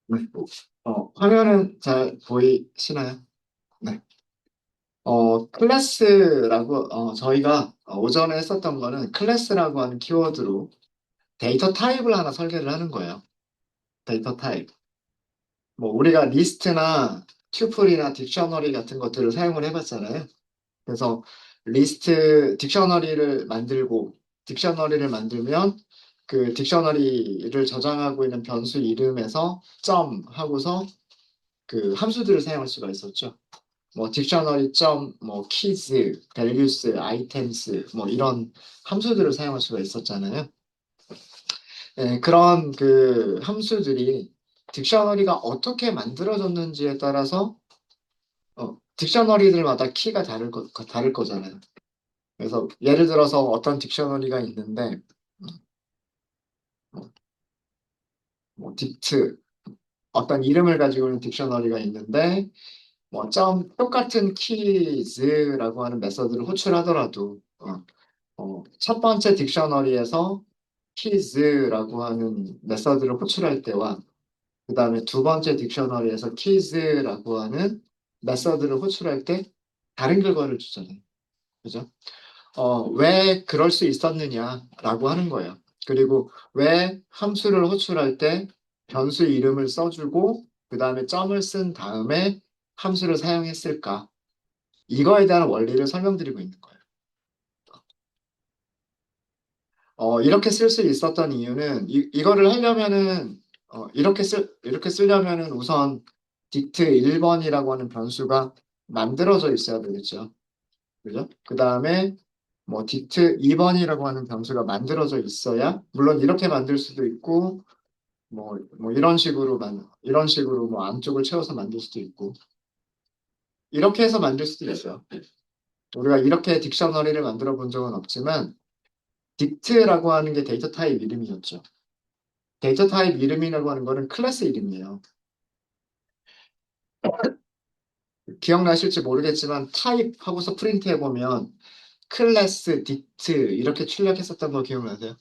네. 화면은 잘 보이시나요? 네. 클래스라고, 저희가 오전에 했었던 거는 클래스라고 하는 키워드로 데이터 타입을 하나 설계를 하는 거예요. 데이터 타입. 뭐, 우리가 리스트나 튜플이나 딕셔너리 같은 것들을 사용을 해봤잖아요. 그래서 딕셔너리를 만들면 그 딕셔너리를 저장하고 있는 변수 이름에서 점 하고서 그 함수들을 사용할 수가 있었죠. 뭐 딕셔너리 점, 뭐 키즈, 밸류스, 아이템스 뭐 이런 함수들을 사용할 수가 있었잖아요. 네, 그런 그 함수들이 딕셔너리가 어떻게 만들어졌는지에 따라서 딕셔너리들마다 키가 다를 거잖아요. 그래서 예를 들어서 어떤 딕셔너리가 있는데 뭐, 뭐 딕트 어떤 이름을 가지고 있는 딕셔너리가 있는데 뭐 점 똑같은 키즈라고 하는 메서드를 호출하더라도 첫 번째 딕셔너리에서 키즈라고 하는 메서드를 호출할 때와 그 다음에 두 번째 딕셔너리에서 키즈라고 하는 메서드를 호출할 때 다른 결과를 주잖아요. 그죠? 왜 그럴 수 있었느냐라고 하는 거예요. 그리고 왜 함수를 호출할 때 변수 이름을 써주고 그 다음에 점을 쓴 다음에 함수를 사용했을까? 이거에 대한 원리를 설명드리고 있는 거예요. 이렇게 쓸 수 있었던 이유는 이거를 하려면은 이렇게 쓰려면은 우선 딕트 1번이라고 하는 변수가 만들어져 있어야 되겠죠. 그죠? 그 다음에 뭐 딕트 2번이라고 하는 변수가 만들어져 있어야 물론 이렇게 만들 수도 있고 뭐 이런 식으로 뭐 안쪽을 채워서 만들 수도 있고 이렇게 해서 만들 수도 있어요. 우리가 이렇게 딕셔너리를 만들어 본 적은 없지만 딕트라고 하는 게 데이터 타입 이름이었죠. 데이터 타입 이름이라고 하는 거는 클래스 이름이에요. 기억나실지 모르겠지만 타입 하고서 프린트 해보면 클래스, 딕트 이렇게 출력했었던 거 기억나세요?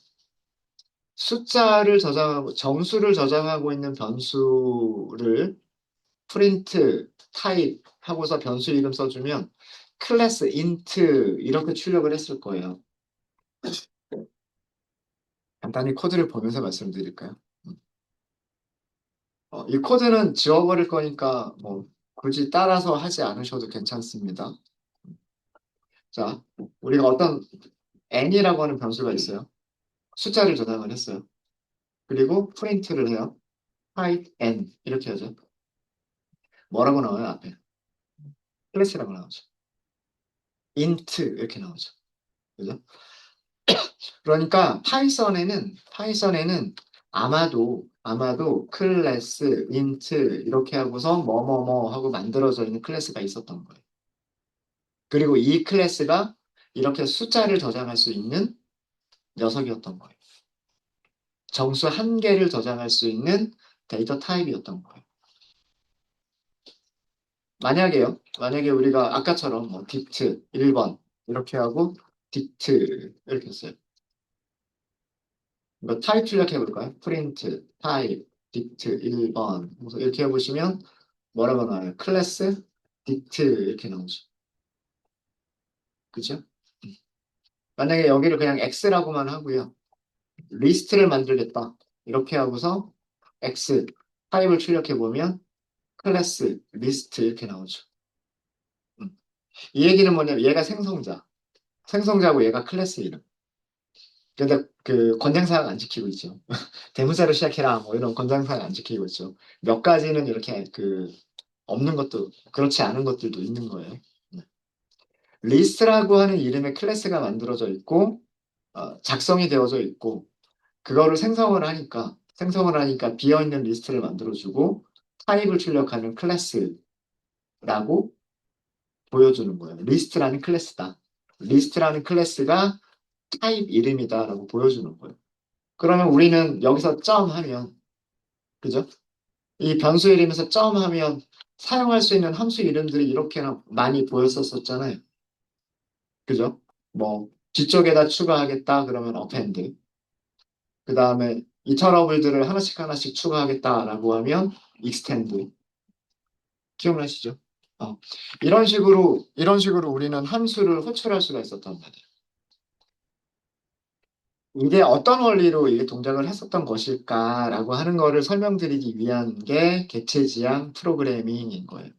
정수를 저장하고 있는 변수를 프린트, 타입 하고서 변수 이름 써주면 클래스, 인트 이렇게 출력을 했을 거예요. 간단히 코드를 보면서 말씀드릴까요? 이 코드는 지워버릴 거니까 뭐 굳이 따라서 하지 않으셔도 괜찮습니다. 자, 우리가 어떤 n이라고 하는 변수가 있어요. 숫자를 저장을 했어요. 그리고 프린트를 해요. type n 이렇게 하죠. 뭐라고 나와요, 앞에? 클래스라고 나오죠. int 이렇게 나오죠. 그죠? 그러니까 파이썬에는 아마도 클래스, int 이렇게 하고서 뭐뭐뭐 하고 만들어져 있는 클래스가 있었던 거예요. 그리고 이 클래스가 이렇게 숫자를 저장할 수 있는 녀석이었던 거예요. 정수 한 개를 저장할 수 있는 데이터 타입이었던 거예요. 만약에 우리가 아까처럼 뭐 딕트 1번 이렇게 하고 딕트 이렇게 했어요. 이거 타입 출력해 볼까요? 프린트, 타입, 딕트 1번 그래서 이렇게 해보시면 뭐라고 나와요? 클래스, 딕트 이렇게 나오죠. 그죠? 만약에 여기를 그냥 X라고만 하고요. 리스트를 만들겠다. 이렇게 하고서 X, 타입을 출력해 보면 클래스, 리스트 이렇게 나오죠. 음. 이 얘기는 뭐냐면 얘가 생성자고 얘가 클래스 이름. 근데 그 권장사항 안 지키고 있죠. 대문자로 시작해라 뭐 이런 권장사항 안 지키고 있죠. 몇 가지는 이렇게 그 없는 것도 그렇지 않은 것들도 있는 거예요. 네. 리스트라고 하는 이름의 클래스가 만들어져 있고 작성이 되어져 있고 그거를 생성을 하니까 비어있는 리스트를 만들어주고 타입을 출력하는 클래스라고 보여주는 거예요. 리스트라는 클래스다. 리스트라는 클래스가 타입 이름이다라고 보여주는 거예요. 그러면 우리는 여기서 점 하면, 그죠? 이 변수 이름에서 점 하면 사용할 수 있는 함수 이름들이 이렇게나 많이 보였었잖아요. 그죠? 뭐, 뒤쪽에다 추가하겠다 그러면 append. 그 다음에 이 터러블들을 하나씩 하나씩 추가하겠다라고 하면 extend. 기억나시죠? 어, 이런 식으로 우리는 함수를 호출할 수가 있었단 말이에요. 이게 어떤 원리로 이게 동작을 했었던 것일까라고 하는 거를 설명드리기 위한 게 객체지향 프로그래밍인 거예요.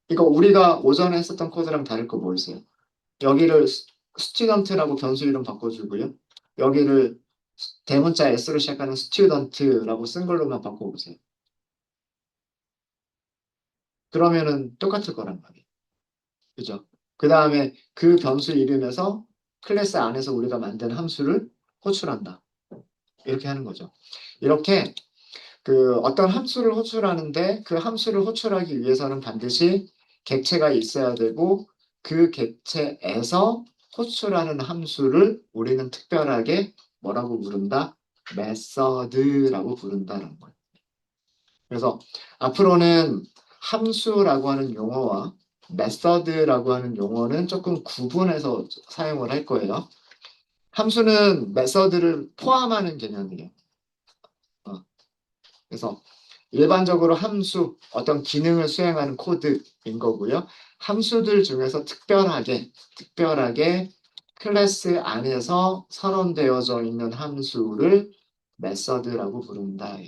이거 우리가 오전에 했었던 코드랑 다를 거 뭐 있어요? 여기를 스튜던트라고 변수 이름 바꿔주고요. 여기를 대문자 S로 시작하는 스튜던트라고 쓴 걸로만 바꿔보세요. 그러면은 똑같을 거란 말이에요. 그죠? 그 다음에 그 변수 이름에서 클래스 안에서 우리가 만든 함수를 호출한다. 이렇게 하는 거죠. 이렇게 그 어떤 함수를 호출하는데 그 함수를 호출하기 위해서는 반드시 객체가 있어야 되고 그 객체에서 호출하는 함수를 우리는 특별하게 뭐라고 부른다? 메서드라고 부른다는 거예요. 그래서 앞으로는 함수라고 하는 용어와 메서드라고 하는 용어는 조금 구분해서 사용을 할 거예요. 함수는 메서드를 포함하는 개념이에요. 어, 그래서 일반적으로 함수, 어떤 기능을 수행하는 코드인 거고요. 함수들 중에서 특별하게 클래스 안에서 선언되어져 있는 함수를 메서드라고 부른다.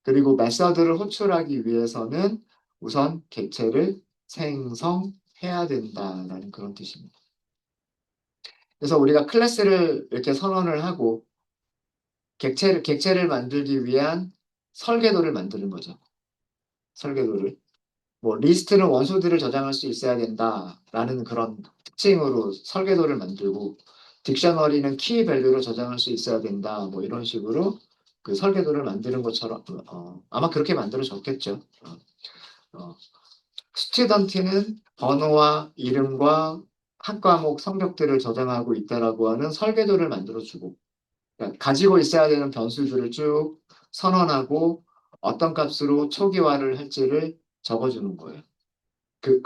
그리고 메서드를 호출하기 위해서는 우선 객체를 생성해야 된다라는 그런 뜻입니다. 그래서 우리가 클래스를 이렇게 선언을 하고 객체를 만들기 위한 설계도를 만드는 거죠. 설계도를. 뭐 리스트는 원소들을 저장할 수 있어야 된다라는 그런 특징으로 설계도를 만들고 딕셔너리는 키 밸류로 저장할 수 있어야 된다. 뭐 이런 식으로 그 설계도를 만드는 것처럼 아마 그렇게 만들어졌겠죠. 어, 스튜던트는 번호와 이름과 학 과목 성적들을 저장하고 있다라고 하는 설계도를 만들어주고 그러니까 가지고 있어야 되는 변수들을 쭉 선언하고 어떤 값으로 초기화를 할지를 적어주는 거예요. 그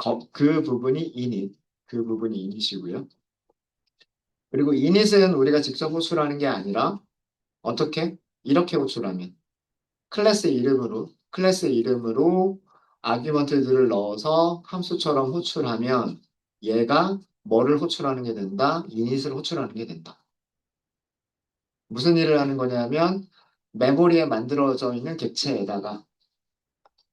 부분이 init, 그 부분이 init이고요. 그리고 init은 우리가 직접 호출하는 게 아니라 어떻게? 이렇게 호출하면 클래스 이름으로 아규먼트들을 넣어서 함수처럼 호출하면 얘가 뭐를 호출하는 게 된다? init을 호출하는 게 된다. 무슨 일을 하는 거냐면 메모리에 만들어져 있는 객체에다가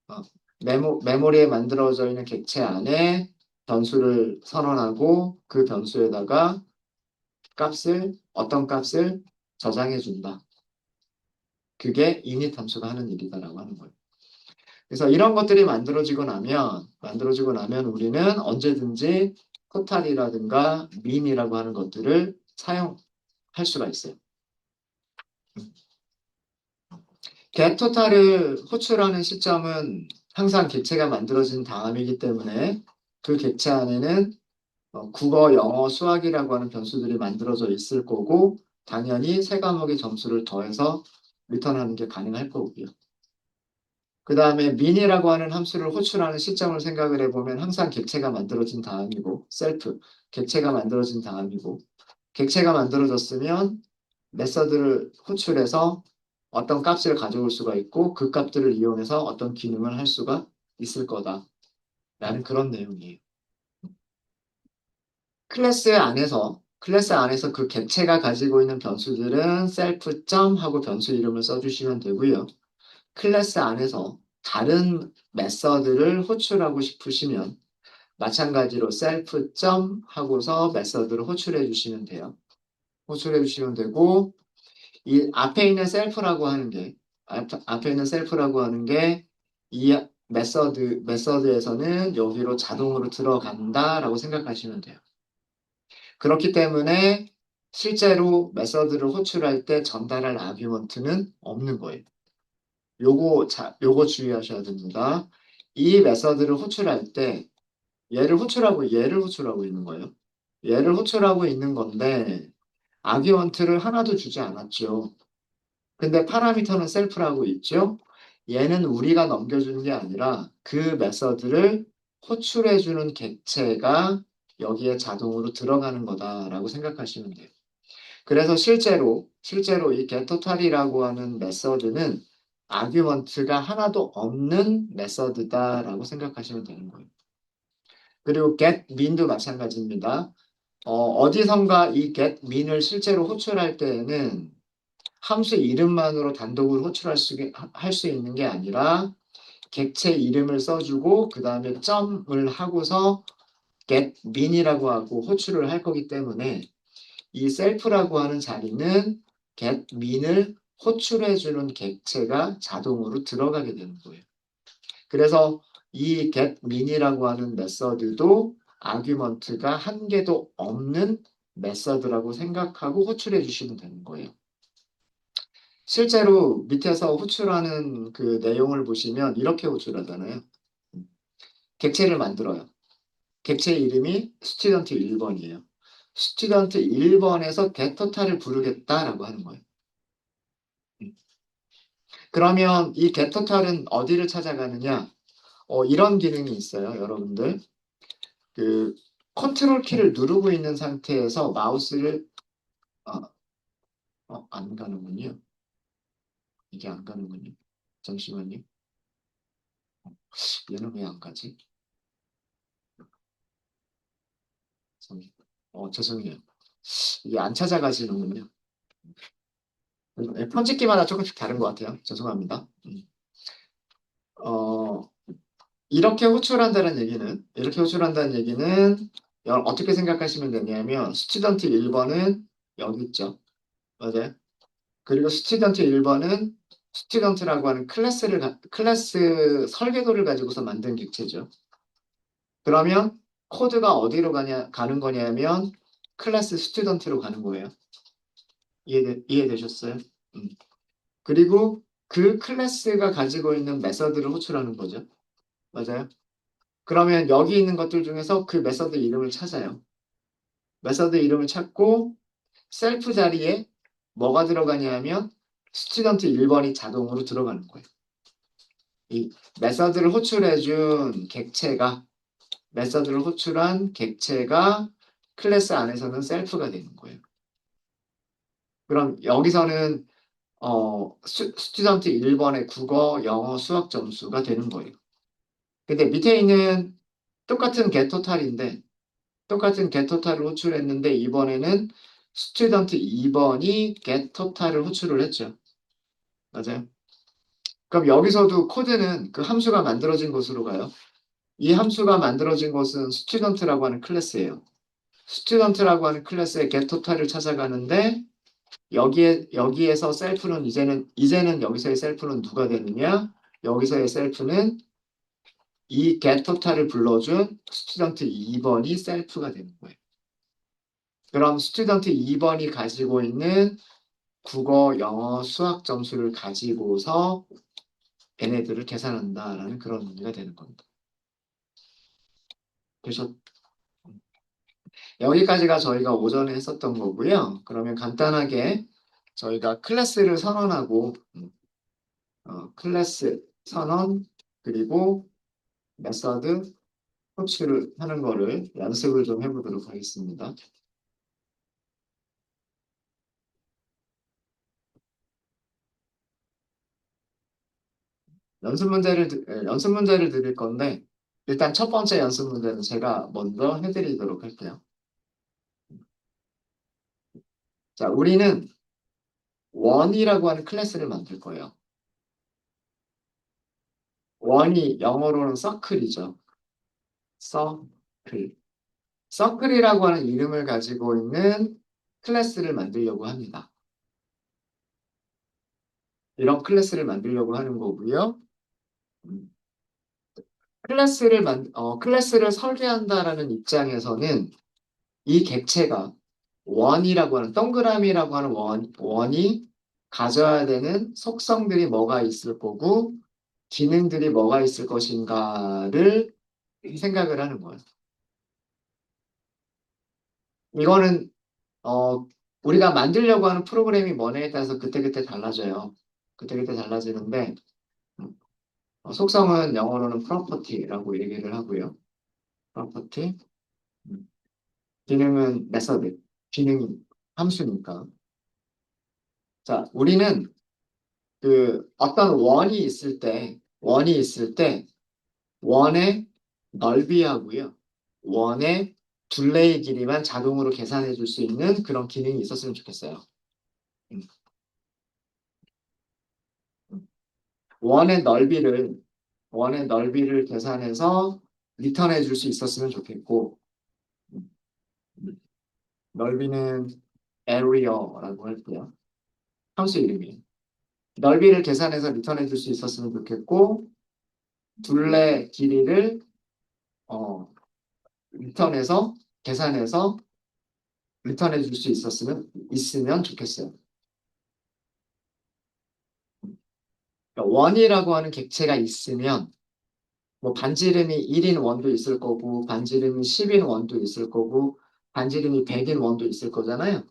어, 메모리에 만들어져 있는 객체 안에 변수를 선언하고 그 변수에다가 어떤 값을 저장해 준다. 그게 init 함수가 하는 일이다라고 하는 거예요. 그래서 이런 것들이 만들어지고 나면 우리는 언제든지 토탈이라든가 민이라고 하는 것들을 사용할 수가 있어요. get토탈을 호출하는 시점은 항상 객체가 만들어진 다음이기 때문에 그 객체 안에는 국어, 영어, 수학이라고 하는 변수들이 만들어져 있을 거고 당연히 세 과목의 점수를 더해서 리턴하는 게 가능할 거고요. 그 다음에 민이라고 하는 함수를 호출하는 시점을 생각을 해보면 항상 객체가 만들어진 다음이고 객체가 만들어진 다음이고 객체가 만들어졌으면 메서드를 호출해서 어떤 값을 가져올 수가 있고 그 값들을 이용해서 어떤 기능을 할 수가 있을 거다라는 그런 내용이에요. 클래스 안에서 그 객체가 가지고 있는 변수들은 셀프 하고 변수 이름을 써주시면 되고요. 클래스 안에서 다른 메서드를 호출하고 싶으시면 마찬가지로 셀프 하고서 메서드를 호출해 주시면 돼요. 호출해 주시면 되고 이 앞에 있는 셀프라고 하는 게 이 메서드에서는 여기로 자동으로 들어간다라고 생각하시면 돼요. 그렇기 때문에 실제로 메서드를 호출할 때 전달할 아규먼트는 없는 거예요. 요거 주의하셔야 됩니다. 이 메서드를 호출할 때 얘를 호출하고 있는 거예요. 얘를 호출하고 있는 건데 아규먼트를 하나도 주지 않았죠. 근데 파라미터는 셀프라고 있죠. 얘는 우리가 넘겨주는 게 아니라 그 메서드를 호출해주는 객체가 여기에 자동으로 들어가는 거다라고 생각하시면 돼요. 그래서 실제로 실제로 이 getTotal이라고 하는 메서드는 아규먼트가 하나도 없는 메서드다라고 생각하시면 되는 거예요. 그리고 getMin도 마찬가지입니다. 어디선가 이 getMin을 실제로 호출할 때에는 함수 이름만으로 단독으로 할 수 있는 게 아니라 객체 이름을 써주고 그 다음에 점을 하고서 getMin이라고 하고 호출을 할 거기 때문에 이 셀프라고 하는 자리는 getMin을 호출해주는 객체가 자동으로 들어가게 되는 거예요. 그래서 이 getMin이라고 하는 메서드도 아규먼트가 한 개도 없는 메서드라고 생각하고 호출해 주시면 되는 거예요. 실제로 밑에서 호출하는 그 내용을 보시면 이렇게 호출하잖아요. 객체를 만들어요. 객체 이름이 스튜던트 1번이에요. 스튜던트 1번에서 getTotal을 부르겠다라고 하는 거예요. 그러면 이 getTotal은 어디를 찾아가느냐? 이런 기능이 있어요, 여러분들. 그 컨트롤 키를 누르고 있는 상태에서 마우스를 어, 안 가는군요. 이게 안 가는군요. 잠시만요. 얘는 왜 안 가지? 죄송해요. 이게 안 찾아가시는군요. 편집기마다 조금씩 다른 것 같아요. 죄송합니다. 어, 이렇게 호출한다는 얘기는 어떻게 생각하시면 되냐면 스튜던트 1번은 여기 있죠. 맞아요. 그리고 스튜던트 1번은 스튜던트라고 하는 클래스 설계도를 가지고서 만든 객체죠. 그러면 코드가 어디로 가는 거냐면 클래스 스튜던트로 가는 거예요. 이해되셨어요? 음. 그리고 그 클래스가 가지고 있는 메서드를 호출하는 거죠. 맞아요? 그러면 여기 있는 것들 중에서 그 메서드 이름을 찾아요. 메서드 이름을 찾고 셀프 자리에 뭐가 들어가냐면 스튜던트 1번이 자동으로 들어가는 거예요. 이 메서드를 호출한 객체가 클래스 안에서는 셀프가 되는 거예요. 그럼 여기서는 스튜던트 1번의 국어, 영어, 수학 점수가 되는 거예요. 근데 밑에 있는 똑같은 getTotal인데 똑같은 getTotal을 호출했는데 이번에는 스튜던트 2번이 getTotal을 호출을 했죠. 맞아요. 그럼 여기서도 코드는 그 함수가 만들어진 곳으로 가요. 이 함수가 만들어진 곳은 스튜던트라고 하는 클래스예요. 스튜던트라고 하는 클래스의 getTotal을 찾아가는데 여기에서 셀프는 이제는 여기서의 셀프는 누가 되느냐? 여기서의 셀프는 이 getTotal을 불러준 스튜던트 2번이 셀프가 되는 거예요. 그럼 스튜던트 2번이 가지고 있는 국어, 영어, 수학 점수를 가지고서 얘네들을 계산한다라는 그런 의미가 되는 겁니다. 그래서 여기까지가 저희가 오전에 했었던 거고요. 그러면 간단하게 저희가 클래스를 선언하고 클래스 선언 그리고 메서드 호출을 하는 거를 연습을 좀 해보도록 하겠습니다. 연습 문제를 드릴 건데 일단 첫 번째 연습 문제는 제가 먼저 해드리도록 할게요. 자, 우리는 원이라고 하는 클래스를 만들 거예요. 원이 영어로는 서클이죠. 서클. 서클이라고 하는 이름을 가지고 있는 클래스를 만들려고 합니다. 이런 클래스를 만들려고 하는 거고요. 음, 클래스를 설계한다라는 입장에서는 이 객체가 원이라고 하는 동그라미라고 하는 원이 가져야 되는 속성들이 뭐가 있을 거고 기능들이 뭐가 있을 것인가를 생각을 하는 거예요. 이거는 우리가 만들려고 하는 프로그램이 뭐냐에 따라서 그때그때 달라져요. 그때그때 달라지는데 속성은 영어로는 property라고 얘기를 하고요. property. 음, 기능은 method. 기능이 함수니까. 자, 우리는 그 어떤 원이 있을 때, 원의 넓이하고요. 원의 둘레의 길이만 자동으로 계산해 줄 수 있는 그런 기능이 있었으면 좋겠어요. 음, 음. 원의 넓이를, 원의 넓이를 계산해서 리턴해 줄 수 있었으면 좋겠고, 음, 넓이는 area라고 할게요. 함수 이름이에요. 넓이를 계산해서 리턴해 줄 수 있었으면 좋겠고, 둘레 길이를 어, 리턴해서 계산해서 리턴해 줄 수 있으면 좋겠어요. 그러니까 원이라고 하는 객체가 있으면 뭐 반지름이 1인 원도 있을 거고 반지름이 10인 원도 있을 거고 반지름이 100인 원도 있을 거잖아요.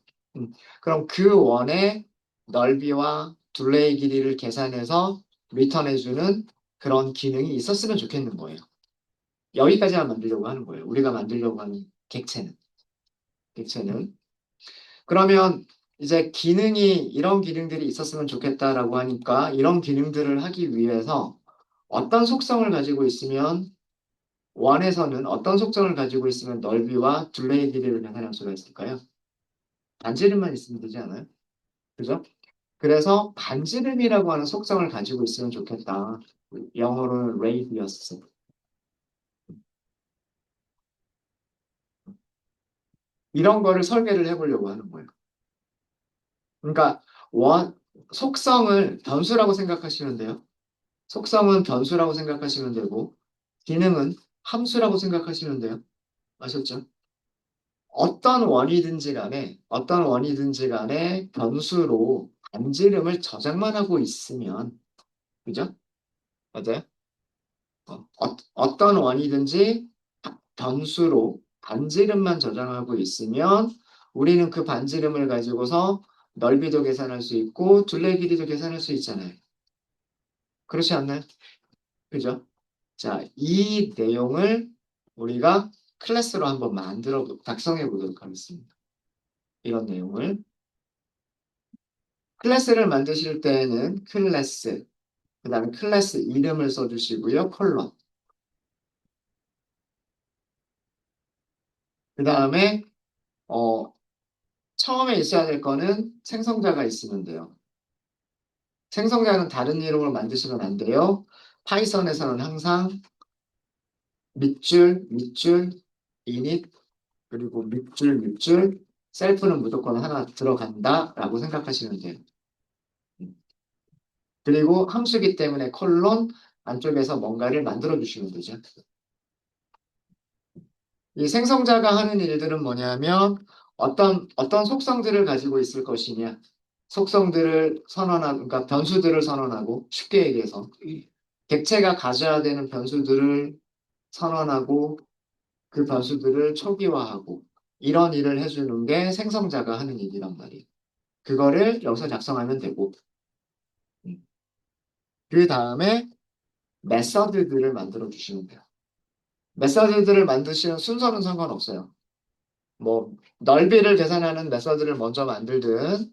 그럼 그 원의 넓이와 둘레의 길이를 계산해서 리턴해주는 그런 기능이 있었으면 좋겠는 거예요. 여기까지만 만들려고 하는 거예요. 우리가 만들려고 하는 객체는. 그러면 이제 기능이 이런 기능들이 있었으면 좋겠다라고 하니까 이런 기능들을 하기 위해서 어떤 속성을 가지고 있으면 원에서는 어떤 속성을 가지고 있으면 넓이와 둘레의 길이를 계산할 수가 있을까요? 반지름만 있으면 되지 않아요? 그죠? 그래서 반지름이라고 하는 속성을 가지고 있으면 좋겠다. 영어로는 radius. 이런 거를 설계를 해보려고 하는 거예요. 그러니까 원 속성을 변수라고 생각하시면 돼요. 속성은 변수라고 생각하시면 되고 기능은 함수라고 생각하시면 돼요. 아셨죠? 어떤 원이든지 간에 변수로 반지름을 저장만 하고 있으면, 그죠? 맞아요? 어떤 원이든지 변수로 반지름만 저장하고 있으면 우리는 그 반지름을 가지고서 넓이도 계산할 수 있고 둘레 길이도 계산할 수 있잖아요. 그렇지 않나요? 그죠? 자, 이 내용을 우리가 클래스로 한번 작성해 보도록 하겠습니다. 이런 내용을. 클래스를 만드실 때에는 클래스, 그 다음에 클래스 이름을 써주시고요. 컬럼. 그 다음에, 어, 처음에 있어야 될 거는 생성자가 있으면 돼요. 생성자는 다른 이름으로 만드시면 안 돼요. 파이썬에서는 항상 밑줄, init, 그리고 밑줄, 셀프는 무조건 하나 들어간다라고 생각하시면 돼요. 그리고 함수기 때문에 콜론 안쪽에서 뭔가를 만들어 주시면 되죠. 이 생성자가 하는 일들은 뭐냐면 어떤 속성들을 가지고 있을 것이냐. 그러니까 변수들을 선언하고 쉽게 얘기해서 객체가 가져야 되는 변수들을 선언하고 그 변수들을 초기화하고 이런 일을 해주는 게 생성자가 하는 일이란 말이에요. 그거를 여기서 작성하면 되고 음. 그 다음에 메서드들을 만들어 주시면 돼요. 메서드들을 만드시는 순서는 상관없어요. 뭐 넓이를 계산하는 메서드를 먼저 만들든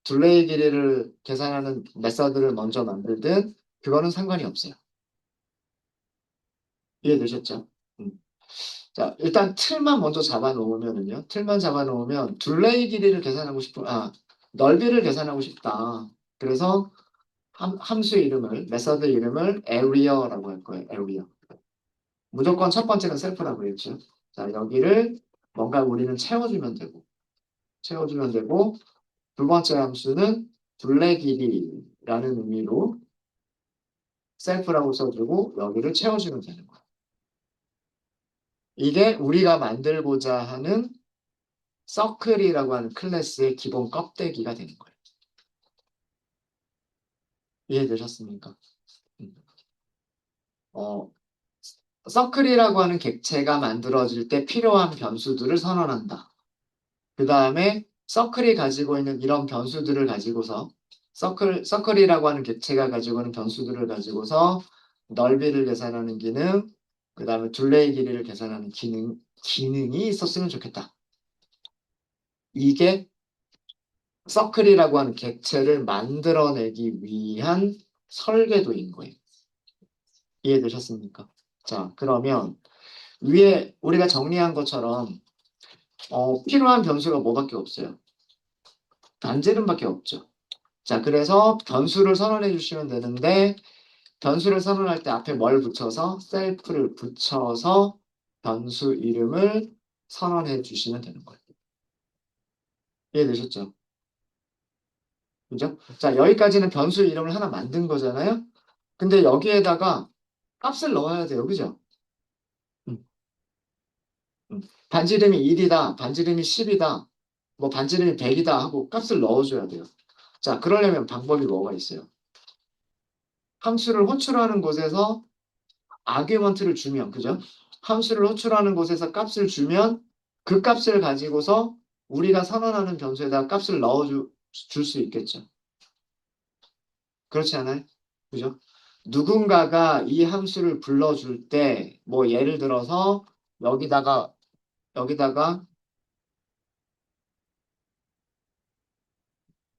둘레의 길이를 계산하는 메서드를 먼저 만들든 그거는 상관이 없어요. 이해되셨죠? 음. 자, 일단 틀만 먼저 잡아놓으면은요. 틀만 잡아놓으면 둘레의 길이를 넓이를 계산하고 싶다. 그래서 함수 이름을, 메서드 이름을 area라고 할 거예요. area. 무조건 첫 번째는 셀프라고 했죠. 자, 여기를 뭔가 우리는 채워주면 되고, 두 번째 함수는 둘레 길이라는 의미로 셀프라고 써주고 여기를 채워주면 되는 거예요. 이게 우리가 만들고자 하는 서클이라고 하는 클래스의 기본 껍데기가 되는 거예요. 이해되셨습니까? 음. 어, 서클이라고 하는 객체가 만들어질 때 필요한 변수들을 선언한다. 그 다음에 서클이 가지고 있는 이런 변수들을 가지고서 서클이라고 하는 객체가 가지고 있는 변수들을 가지고서 넓이를 계산하는 기능, 그 다음에 둘레의 길이를 계산하는 기능이 있었으면 좋겠다. 이게 서클이라고 하는 객체를 만들어내기 위한 설계도인 거예요. 이해되셨습니까? 자, 그러면 위에 우리가 정리한 것처럼 필요한 변수가 뭐밖에 없어요? 반지름밖에 없죠. 자, 그래서 변수를 선언해 주시면 되는데 변수를 선언할 때 앞에 뭘 붙여서 셀프를 붙여서 변수 이름을 선언해 주시면 되는 거예요. 이해되셨죠? 그죠? 자, 여기까지는 변수 이름을 하나 만든 거잖아요. 근데 여기에다가 값을 넣어야 돼요. 그죠? 음, 음. 반지름이 1이다. 반지름이 10이다. 뭐 반지름이 100이다 하고 값을 넣어줘야 돼요. 자, 그러려면 방법이 뭐가 있어요? 함수를 호출하는 곳에서 아규먼트를 주면, 그죠? 함수를 호출하는 곳에서 값을 주면 그 값을 가지고서 우리가 선언하는 변수에다 값을 줄 수 있겠죠. 그렇지 않아요? 그죠? 누군가가 이 함수를 불러줄 때, 뭐 예를 들어서 여기다가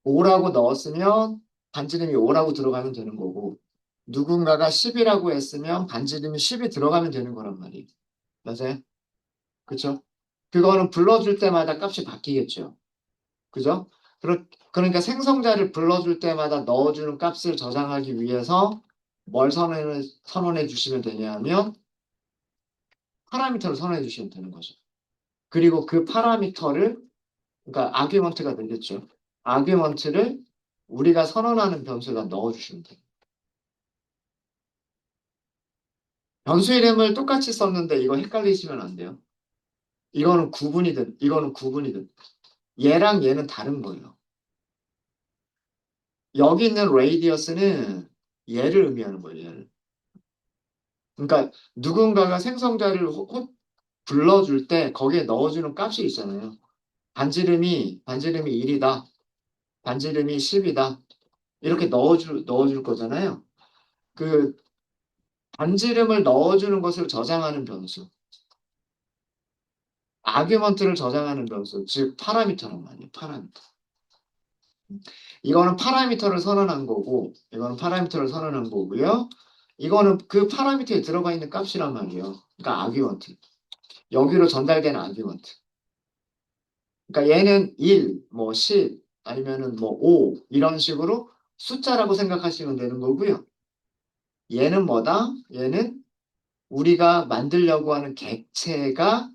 5라고 넣었으면 반지름이 5라고 들어가면 되는 거고, 누군가가 10이라고 했으면 반지름이 10이 들어가면 되는 거란 말이에요. 맞아요? 그쵸? 그거는 불러줄 때마다 값이 바뀌겠죠. 그죠? 그러니까 생성자를 불러줄 때마다 넣어주는 값을 저장하기 위해서 뭘 선언해 주시면 되냐면 파라미터를 선언해 주시면 되는 거죠. 그리고 그 파라미터를 그러니까 아규먼트가 되겠죠. 아규먼트를 우리가 선언하는 변수에다 넣어주시면 돼요. 변수 이름을 똑같이 썼는데 이거 헷갈리시면 안 돼요. 이거는 구분이든 얘랑 얘는 다른 거예요. 여기 있는 radius는 얘를 의미하는 거예요. 얘를. 그러니까 누군가가 생성자를 불러줄 때 거기에 넣어주는 값이 있잖아요. 반지름이 1이다. 반지름이 10이다. 이렇게 넣어줄 거잖아요. 그 반지름을 넣어주는 것을 저장하는 변수. 아규먼트를 저장하는 변수. 즉 파라미터란 말이에요. 파라미터. 이거는 파라미터를 선언한 거고요. 이거는 그 파라미터에 들어가 있는 값이란 말이에요. 그러니까 아규먼트. 여기로 전달되는 아규먼트. 그러니까 얘는 1, 뭐 10, 아니면은 뭐 5, 이런 식으로 숫자라고 생각하시면 되는 거고요. 얘는 뭐다? 얘는 우리가 만들려고 하는 객체가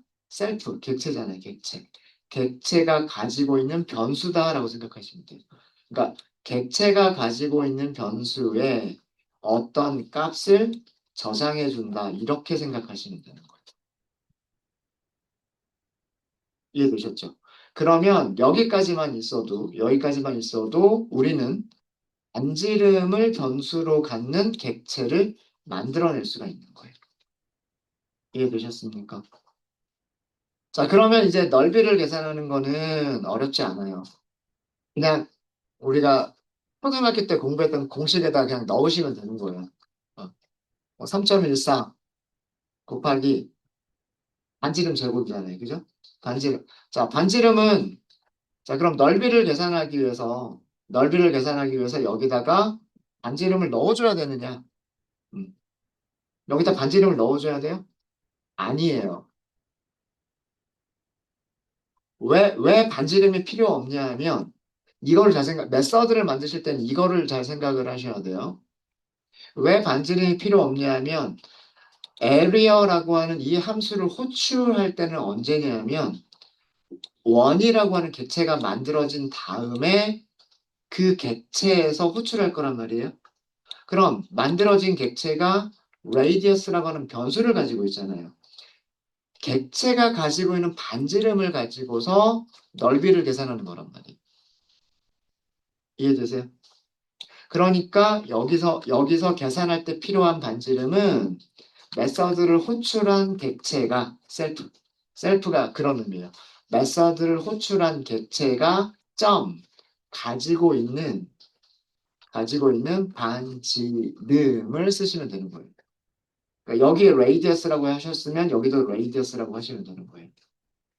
객체잖아요, 객체. 객체가 가지고 있는 변수다라고 생각하시면 돼요. 그러니까 객체가 가지고 있는 변수에 어떤 값을 저장해 준다. 이렇게 생각하시면 되는 거예요. 이해되셨죠? 그러면 여기까지만 있어도 우리는 반지름을 변수로 갖는 객체를 만들어낼 수가 있는 거예요. 이해되셨습니까? 자, 그러면 이제 넓이를 계산하는 거는 어렵지 않아요. 그냥 우리가 초등학교 때 공부했던 공식에다 그냥 넣으시면 되는 거예요. 3.14 곱하기 반지름 제곱이잖아요. 그죠? 반지름. 자, 자, 그럼 넓이를 계산하기 위해서 여기다가 반지름을 넣어줘야 되느냐? 음, 여기다 반지름을 넣어줘야 돼요? 아니에요. 왜 반지름이 필요 없냐 하면, 메서드를 만드실 때는 이거를 잘 생각을 하셔야 돼요. 왜 반지름이 필요 없냐 하면, area라고 하는 이 함수를 호출할 때는 언제냐면, 원이라고 하는 객체가 만들어진 다음에 그 객체에서 호출할 거란 말이에요. 그럼 만들어진 객체가 radius라고 하는 변수를 가지고 있잖아요. 객체가 가지고 있는 반지름을 가지고서 넓이를 계산하는 거란 말이에요. 이해되세요? 그러니까 여기서 계산할 때 필요한 반지름은 메서드를 호출한 객체가 셀프가 그런 의미예요. 메서드를 호출한 객체가 가지고 있는 반지름을 쓰시면 되는 거예요. 그러니까 여기에 radius라고 하셨으면 여기도 radius라고 하시면 되는 거예요.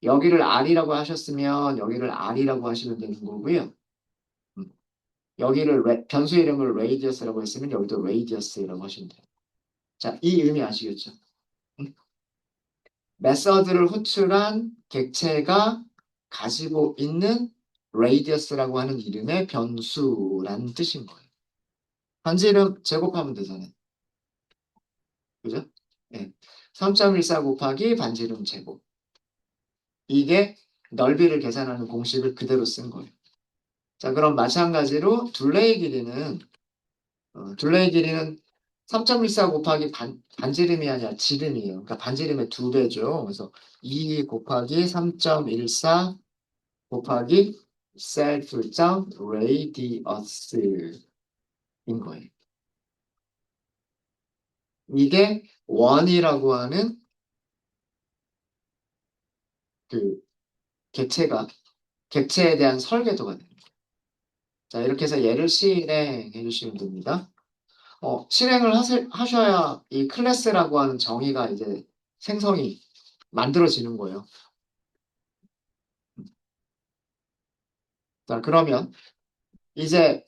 여기를 r이라고 하셨으면 여기를 r이라고 하시면 되는 거고요. 여기를 변수 이름을 radius라고 했으면 여기도 radius라고 하시면 돼요. 자, 이 의미 아시겠죠? 응? 메서드를 호출한 객체가 가지고 있는 radius라고 하는 이름의 변수라는 뜻인 거예요. 반지 이름 제곱하면 되잖아요. 그죠? 예. 3.14 곱하기 반지 이름 제곱. 이게 넓이를 계산하는 공식을 그대로 쓴 거예요. 자, 그럼 마찬가지로 둘레의 길이는 3.14 곱하기 반지름이 아니라 지름이에요. 그러니까 반지름의 2배죠. 그래서 2 곱하기 3.14 곱하기 셀프.radius인 거예요. 이게 원이라고 하는 그 객체에 대한 설계도가 됩니다. 자, 이렇게 해서 얘를 실행해 주시면 됩니다. 실행을 하셔야 이 클래스라고 하는 정의가 이제 생성이 만들어지는 거예요. 자, 그러면 이제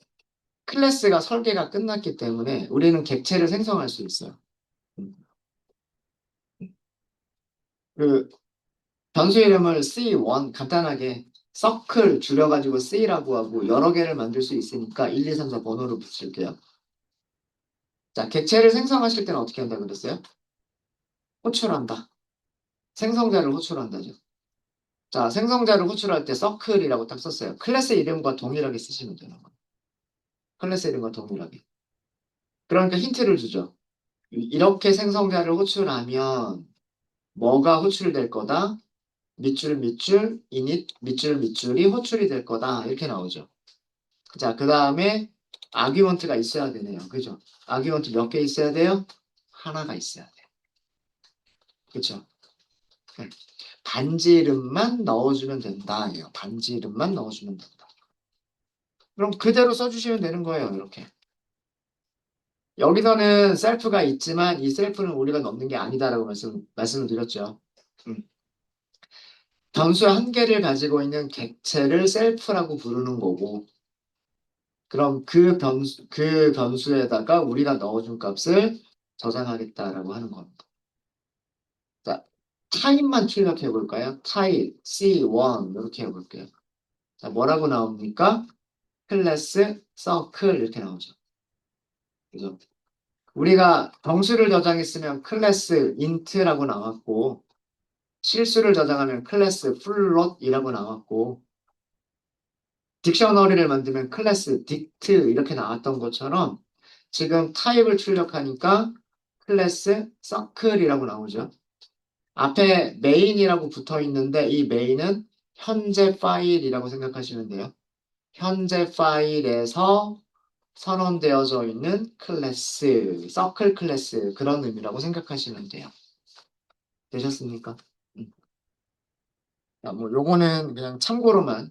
클래스가 설계가 끝났기 때문에 우리는 객체를 생성할 수 있어요. 음. 그 변수 이름을 C1 간단하게 서클 줄여가지고 C라고 하고 여러 개를 만들 수 있으니까 1, 2, 3, 4 번호로 붙일게요. 자, 객체를 생성하실 때는 어떻게 한다고 그랬어요? 호출한다. 생성자를 호출한다죠. 자, 생성자를 호출할 때 서클이라고 딱 썼어요. 클래스 이름과 동일하게 쓰시면 되는 거예요. 클래스 이름과 동일하게. 그러니까 힌트를 주죠. 이렇게 생성자를 호출하면 뭐가 호출될 거다? 밑줄 밑줄 이닛 밑줄 밑줄이 호출이 될 거다. 이렇게 나오죠. 자, 그 다음에 아규먼트가 있어야 되네요. 그죠? 아규먼트 몇 개 있어야 돼요? 하나가 있어야 돼요. 그죠? 네. 반지름만 넣어주면 된다. 예요. 반지름만 넣어주면 된다. 그럼 그대로 써주시면 되는 거예요. 이렇게. 여기서는 셀프가 있지만 이 셀프는 우리가 넣는 게 아니다라고 말씀을 드렸죠. 음. 변수 한 개를 가지고 있는 객체를 셀프라고 부르는 거고, 그럼 그 변수에다가 우리가 넣어준 값을 저장하겠다라고 하는 겁니다. 자, 타입만 출력해 볼까요? 타입, C1, 이렇게 해볼게요. 자, 뭐라고 나옵니까? 클래스, 서클, 이렇게 나오죠. 그죠? 우리가 정수를 저장했으면 클래스 int라고 나왔고 실수를 저장하면 클래스 float이라고 나왔고 딕셔너리를 만들면 클래스 dict 이렇게 나왔던 것처럼 지금 타입을 출력하니까 클래스 circle이라고 나오죠. 앞에 main이라고 붙어 있는데 이 main은 현재 파일이라고 생각하시면 돼요. 현재 파일에서 선언되어져 있는 클래스, 서클 클래스 그런 의미라고 생각하시면 돼요. 되셨습니까? 음. 자, 뭐 요거는 그냥 참고로만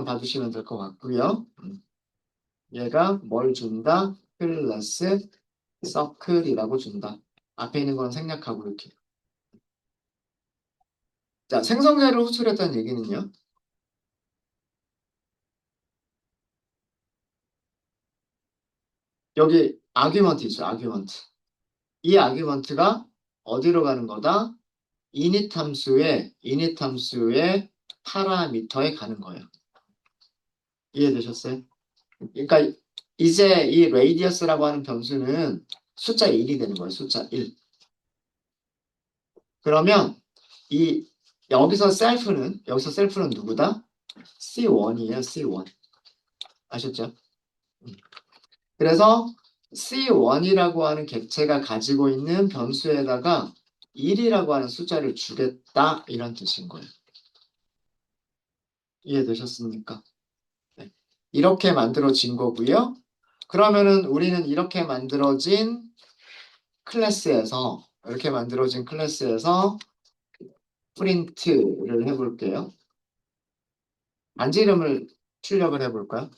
봐주시면 될 것 같고요. 얘가 뭘 준다? 클래스 서클이라고 준다. 앞에 있는 건 생략하고 이렇게. 자, 생성자를 호출했다는 얘기는요. 여기 아규먼트 있죠. 아규먼트. 이 아규먼트가 어디로 가는 거다? 이닛 함수의 파라미터에 가는 거예요. 이해되셨어요? 그러니까 이제 이 radius라고 하는 변수는 숫자 1이 되는 거예요. 숫자 1. 그러면 이 여기서 셀프는 누구다? C1이에요. C1. 아셨죠? 음. 그래서 C1이라고 하는 객체가 가지고 있는 변수에다가 1이라고 하는 숫자를 주겠다 이런 뜻인 거예요. 이해되셨습니까? 네. 이렇게 만들어진 거고요. 그러면은 우리는 이렇게 만들어진 클래스에서 프린트를 해볼게요. 반지 이름을 출력을 해볼까요?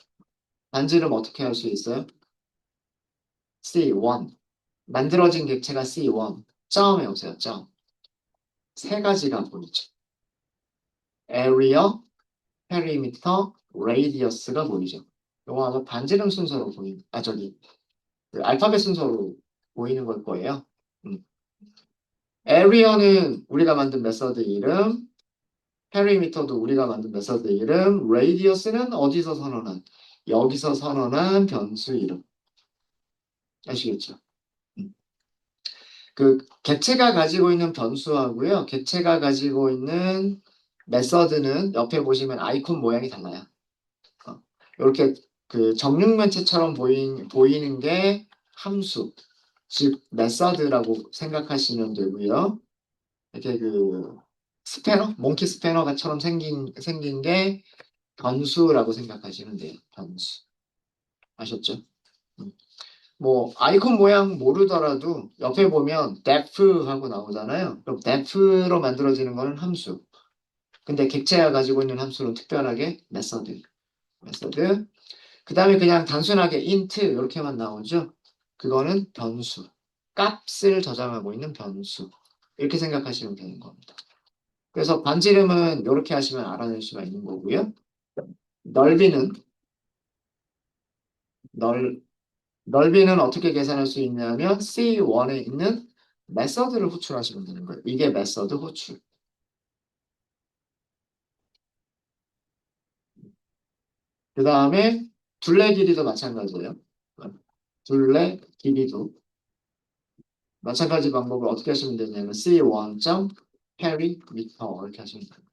반지 이름 어떻게 할 수 있어요? C1. 만들어진 객체가 C1. 점 해보세요. 점. 세 가지가 보이죠. area, perimeter, radius가 보이죠. 이거 아마 반지름 순서로 그 알파벳 순서로 보이는 걸 거예요. 음. area는 우리가 만든 메서드 이름, 페리미터도 우리가 만든 메서드 이름, radius는 어디서 선언한? 여기서 선언한 변수 이름. 아시겠죠? 음. 그 객체가 가지고 있는 변수하고요. 객체가 가지고 있는 메서드는 옆에 보시면 아이콘 모양이 달라요. 이렇게 그 정육면체처럼 보이는 게 함수, 즉 메서드라고 생각하시면 되고요. 이렇게 그 스패너, 몽키 스패너가처럼 생긴 게 변수라고 생각하시면 돼요. 변수. 아셨죠? 음. 뭐 아이콘 모양 모르더라도 옆에 보면 def 하고 나오잖아요. 그럼 def로 만들어지는 거는 함수. 근데 객체가 가지고 있는 함수는 특별하게 메서드. 메서드. 그 다음에 그냥 단순하게 int 이렇게만 나오죠. 그거는 변수. 값을 저장하고 있는 변수. 이렇게 생각하시면 되는 겁니다. 그래서 반지름은 이렇게 하시면 알아낼 수가 있는 거고요. 넓이는 넓, 넓이는 어떻게 계산할 수 있냐면 C1에 있는 메서드를 호출하시면 되는 거예요. 이게 메서드 호출. 그 다음에 둘레 길이도 마찬가지예요. 둘레 길이도 마찬가지 방법을 어떻게 하시면 되냐면 C1.perimeter 이렇게 하시면 돼요.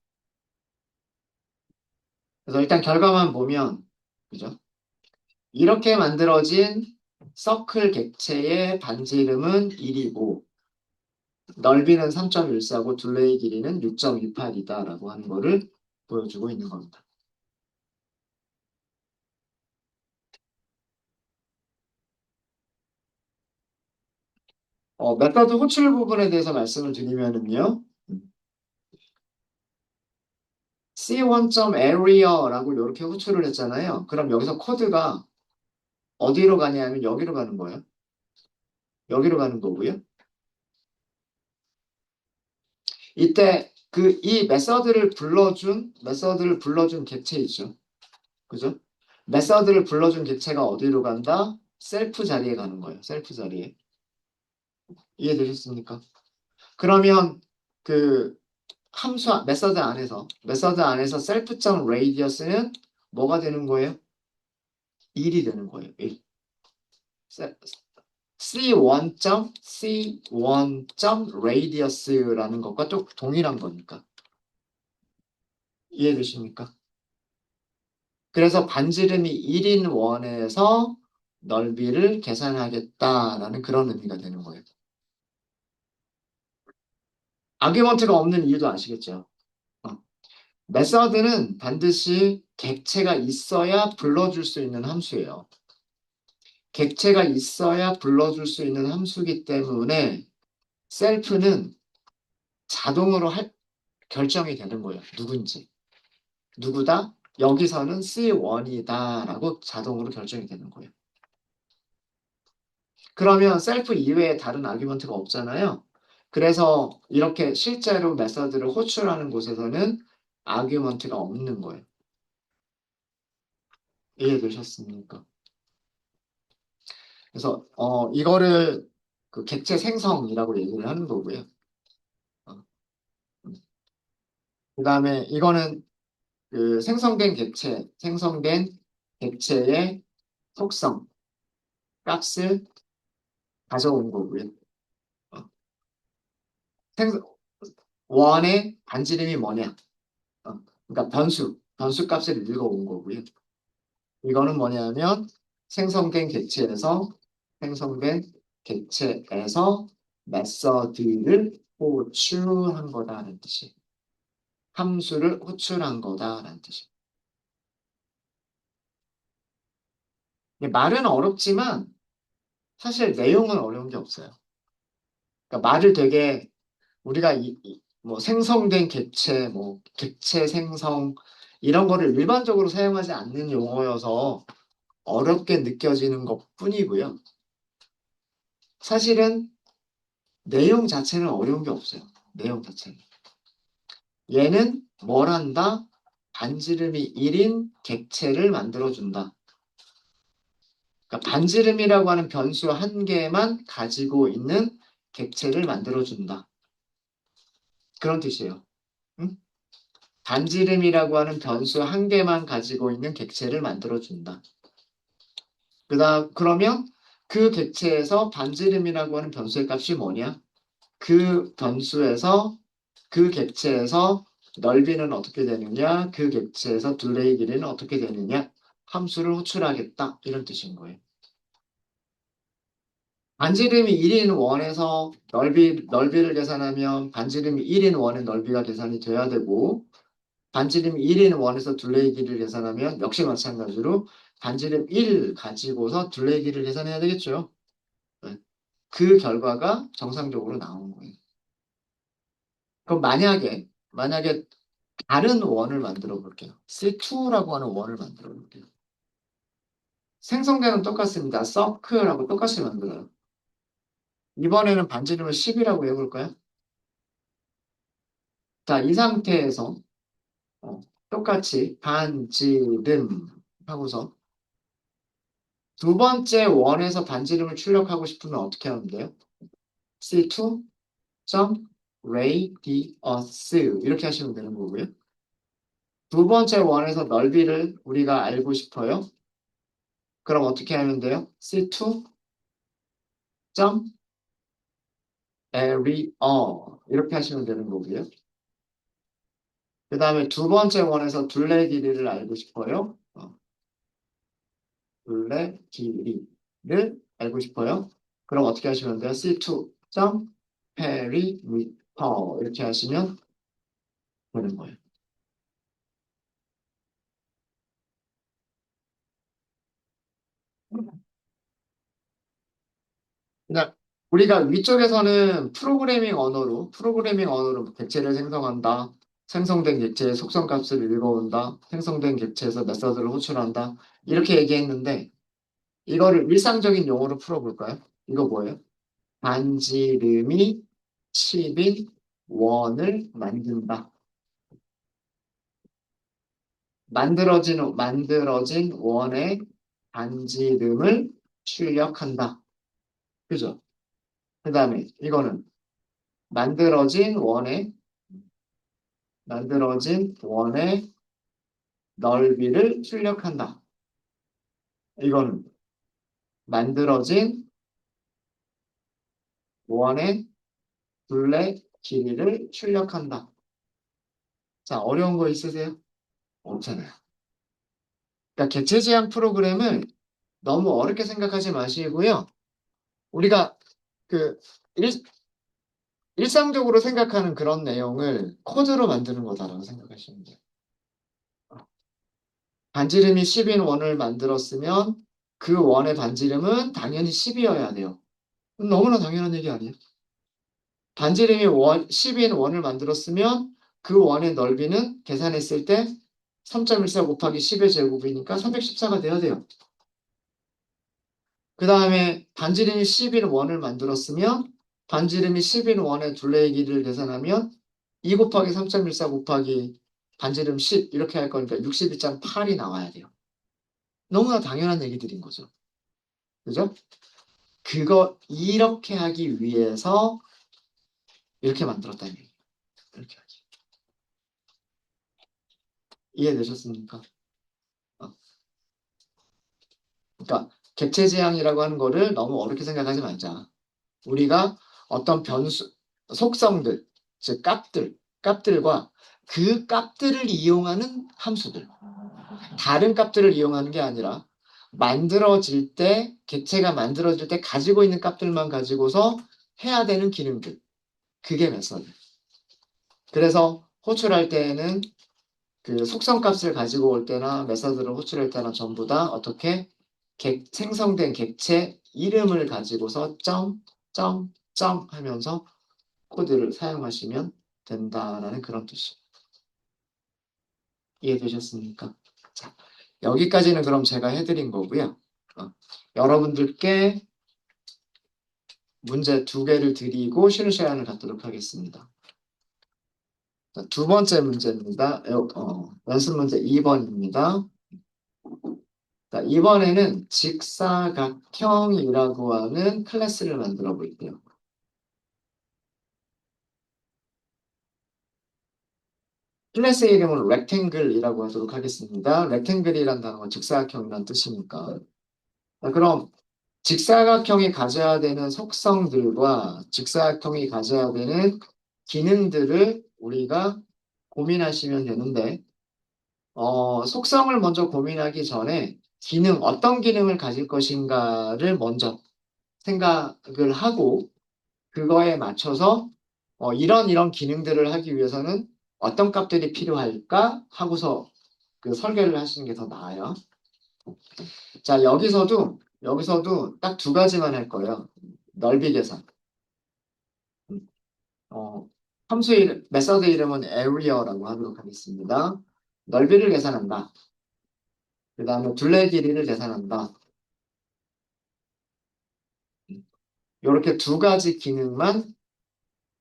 그래서 일단 결과만 보면 그죠? 이렇게 만들어진 서클 객체의 반지름은 1이고 넓이는 3.14고 둘레의 길이는 6.28이다라고 하는 거를 보여주고 있는 겁니다. 메서드 호출 부분에 대해서 말씀을 드리면은요. C1.area라고 이렇게 호출을 했잖아요. 그럼 여기서 코드가 어디로 가냐면 여기로 가는 거예요. 여기로 가는 거고요. 이때 이 메서드를 불러준 객체 있죠. 그죠? 메서드를 불러준 객체가 어디로 간다? 셀프 자리에 가는 거예요. 셀프 자리에. 이해되셨습니까? 그러면 그 메서드 안에서 self.radius는 뭐가 되는 거예요? 1이 되는 거예요. 1. C1.radius라는 것과 또 동일한 거니까. 이해되십니까? 그래서 반지름이 1인 원에서 넓이를 계산하겠다라는 그런 의미가 되는 거예요. 아규먼트가 없는 이유도 아시겠죠? 어. 메서드는 반드시 객체가 있어야 불러줄 수 있는 함수예요. 객체가 있어야 불러줄 수 있는 함수이기 때문에 셀프는 자동으로 결정이 되는 거예요. 누군지. 누구다? 여기서는 C1이다라고 자동으로 결정이 되는 거예요. 그러면 셀프 이외에 다른 아규먼트가 없잖아요. 그래서 이렇게 실제로 메서드를 호출하는 곳에서는 아규먼트가 없는 거예요. 이해되셨습니까? 그래서 이거를 그 객체 생성이라고 얘기를 하는 거고요. 어, 그다음에 이거는 그 생성된 객체의 속성, 값을 가져온 거고요. 어, 생, 원의 반지름이 뭐냐? 그러니까 변수 값을 읽어온 거고요. 이거는 뭐냐면 생성된 객체에서 생성된 객체에서 메서드를 호출한 거다라는 뜻이에요. 함수를 호출한 거다라는 뜻이에요. 말은 어렵지만 사실 내용은 어려운 게 없어요. 그러니까 말을 되게 우리가 뭐 생성된 객체, 뭐 객체 생성 이런 거를 일반적으로 사용하지 않는 용어여서 어렵게 느껴지는 것뿐이고요. 사실은 내용 자체는 어려운 게 없어요. 내용 자체는. 얘는 뭘 한다? 반지름이 1인 객체를 만들어준다. 그러니까 반지름이라고 하는 변수 한 개만 가지고 있는 객체를 만들어준다. 그런 뜻이에요. 응? 반지름이라고 하는 변수 한 개만 가지고 있는 객체를 만들어준다. 그러면 그 객체에서 반지름이라고 하는 변수의 값이 뭐냐? 그 변수에서 그 객체에서 넓이는 어떻게 되느냐? 그 객체에서 둘레의 길이는 어떻게 되느냐? 함수를 호출하겠다. 이런 뜻인 거예요. 반지름이 1인 원에서 넓이를 계산하면 반지름이 1인 원의 넓이가 계산이 돼야 되고, 반지름 1인 원에서 둘레의 길이를 계산하면 역시 마찬가지로 반지름 1 가지고서 둘레의 길이를 계산해야 되겠죠. 네. 그 결과가 정상적으로 나오는 거예요. 그럼 만약에 다른 원을 만들어 볼게요. C2라고 하는 원을 만들어 볼게요. 생성되는 똑같습니다. 서클하고 똑같이 만들어요. 이번에는 반지름을 10이라고 해볼까요? 자, 이 상태에서 어, 똑같이 반지름 하고서 두 번째 원에서 반지름을 출력하고 싶으면 어떻게 하면 돼요? C2.radius 이렇게 하시면 되는 거고요. 두 번째 원에서 넓이를 우리가 알고 싶어요. 그럼 어떻게 하면 돼요? C2.area 이렇게 하시면 되는 거고요. 그 다음에 두 번째 원에서 둘레 길이를 알고 싶어요. 둘레 길이를 알고 싶어요. 그럼 어떻게 하시면 돼요? C2.perimeter 이렇게 하시면 되는 거예요. 그냥 우리가 위쪽에서는 프로그래밍 언어로 객체를 생성한다. 생성된 객체의 속성값을 읽어온다. 생성된 객체에서 메서드를 호출한다. 이렇게 얘기했는데 이거를 일상적인 용어로 풀어볼까요? 이거 뭐예요? 반지름이 10인 원을 만든다. 만들어진 원의 반지름을 출력한다. 그죠? 그 다음에 이거는 만들어진 원의 만들어진 원의 넓이를 출력한다. 이거는 만들어진 원의 둘레 길이를 출력한다. 자, 어려운 거 있으세요? 없잖아요. 그러니까 객체 지향 프로그램을 너무 어렵게 생각하지 마시고요. 우리가 그 일, 일상적으로 생각하는 그런 내용을 코드로 만드는 거다라고 생각하시면 돼요. 반지름이 10인 원을 만들었으면 그 원의 반지름은 당연히 10이어야 돼요. 너무나 당연한 얘기 아니에요? 반지름이 10인 원을 만들었으면 그 원의 넓이는 계산했을 때 3.14 곱하기 10의 제곱이니까 314가 돼야 돼요. 그 다음에 반지름이 10인 원을 만들었으면 반지름이 10인 원의 둘레의 길이를 계산하면 2 곱하기 3.14 곱하기 반지름 10 이렇게 할 거니까 62.8이 나와야 돼요. 너무나 당연한 얘기들인 거죠. 그죠? 그거 이렇게 하기 위해서 이렇게 만들었다는 얘기예요. 이렇게 하기. 이해되셨습니까? 어. 그러니까 객체 지향이라고 하는 거를 너무 어렵게 생각하지 말자. 우리가 어떤 변수, 속성들, 즉 값들과 그 값들을 이용하는 함수들, 다른 값들을 이용하는 게 아니라 객체가 만들어질 때 가지고 있는 값들만 가지고서 해야 되는 기능들. 그게 메서드. 그래서 호출할 때에는 그 속성값을 가지고 올 때나 메서드를 호출할 때나 전부 다 어떻게 생성된 객체 이름을 가지고서 점 하면서 코드를 사용하시면 된다라는 그런 뜻이에요. 이해되셨습니까? 자, 여기까지는 그럼 제가 해드린 거고요. 어, 여러분들께 문제 두 개를 드리고 쉬는 시간을 갖도록 하겠습니다. 자, 두 번째 문제입니다. 연습 문제 2번입니다. 자, 이번에는 직사각형이라고 하는 클래스를 만들어 볼게요. 클래스 이름은 rectangle이라고 하도록 하겠습니다. rectangle이란 단어가 직사각형이란 뜻이니까. 자, 그럼 직사각형이 가져야 되는 속성들과 직사각형이 가져야 되는 기능들을 우리가 고민하시면 되는데, 속성을 먼저 고민하기 전에 어떤 기능을 가질 것인가를 먼저 생각을 하고, 그거에 맞춰서 이런 기능들을 하기 위해서는 어떤 값들이 필요할까 하고서 그 설계를 하시는 게 더 나아요. 자, 여기서도 딱 두 가지만 할 거예요. 넓이 계산. 음, 메서드 이름은 area라고 하도록 하겠습니다. 넓이를 계산한다. 그 다음에 둘레 길이를 계산한다. 이렇게 두 가지 기능만